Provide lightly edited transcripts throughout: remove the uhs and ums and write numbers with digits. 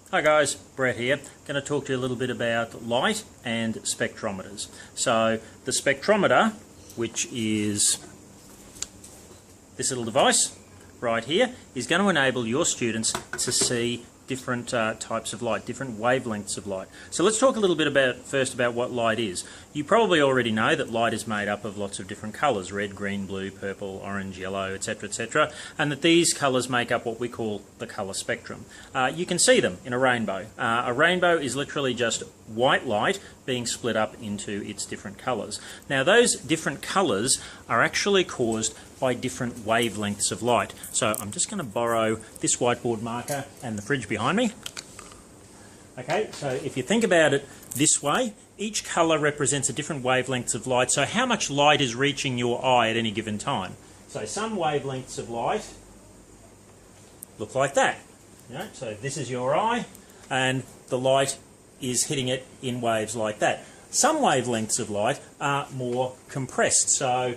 Hi guys, Brett here. Going to talk to you a little bit about light and spectrometers. So the spectrometer, which is this little device right here, is going to enable your students to see different types of light, different wavelengths of light. So let's talk a little bit first about what light is. You probably already know that light is made up of lots of different colours: red, green, blue, purple, orange, yellow, etc., and that these colours make up what we call the colour spectrum. You can see them in a rainbow. A rainbow is literally just white light being split up into its different colours. Now those different colours are actually caused by different wavelengths of light. So I'm just going to borrow this whiteboard marker and the fridge behind me. Okay, so if you think about it this way, each colour represents a different wavelength of light. So how much light is reaching your eye at any given time? So some wavelengths of light look like that. You know, so this is your eye, and the light is hitting it in waves like that. Some wavelengths of light are more compressed, so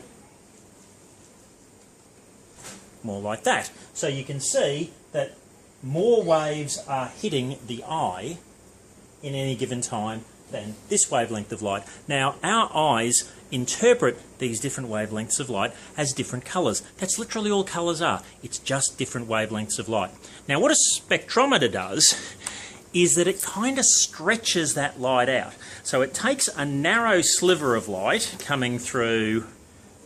more like that. So you can see that more waves are hitting the eye in any given time than this wavelength of light. Now our eyes interpret these different wavelengths of light as different colours. That's literally all colours are. It's just different wavelengths of light. Now what a spectrometer does is that it kind of stretches that light out. So it takes a narrow sliver of light coming through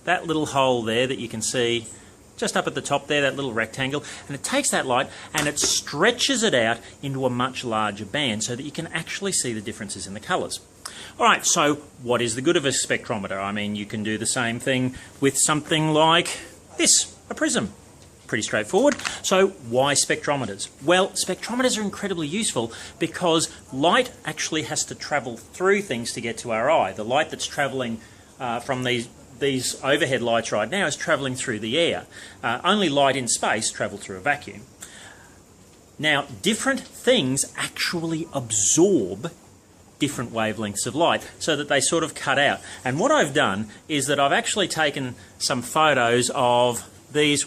that little hole there that you can see just up at the top there, that little rectangle, and it takes that light and it stretches it out into a much larger band so that you can actually see the differences in the colours. Alright, so what is the good of a spectrometer? I mean, you can do the same thing with something like this, a prism. Pretty straightforward. So why spectrometers? Well, spectrometers are incredibly useful because light actually has to travel through things to get to our eye. The light that's travelling from these overhead lights right now is travelling through the air. Only light in space travels through a vacuum. Now, different things actually absorb different wavelengths of light so that they sort of cut out. And what I've done is that I've actually taken some photos of these,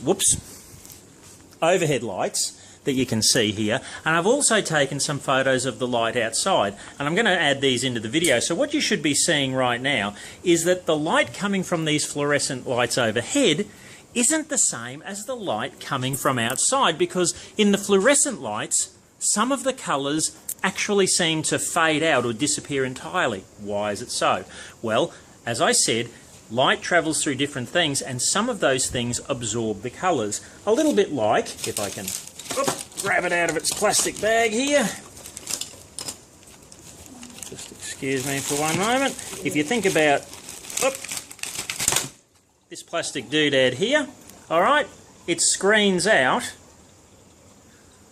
overhead lights that you can see here, and I've also taken some photos of the light outside, and I'm going to add these into the video. So what you should be seeing right now is that the light coming from these fluorescent lights overhead isn't the same as the light coming from outside, because in the fluorescent lights some of the colours actually seem to fade out or disappear entirely. Why is it so? Well, as I said, light travels through different things, and some of those things absorb the colours. A little bit like, if I can grab it out of its plastic bag here. Just excuse me for one moment. If you think about this plastic doodad here, alright, it screens out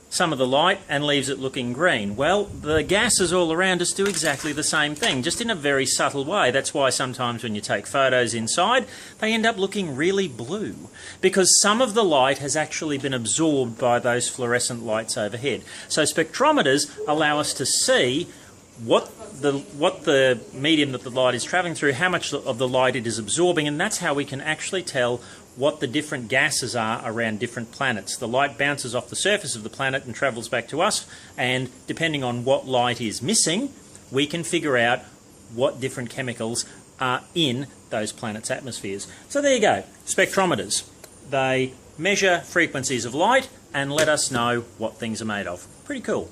some of the light and leaves it looking green. Well, the gases all around us do exactly the same thing, just in a very subtle way. That's why sometimes when you take photos inside, they end up looking really blue, because some of the light has actually been absorbed by those fluorescent lights overhead. So spectrometers allow us to see what the medium that the light is travelling through, how much of the light it is absorbing, and that's how we can actually tell what the different gases are around different planets. The light bounces off the surface of the planet and travels back to us, and depending on what light is missing, we can figure out what different chemicals are in those planets' atmospheres. So there you go, spectrometers. They measure frequencies of light and let us know what things are made of. Pretty cool.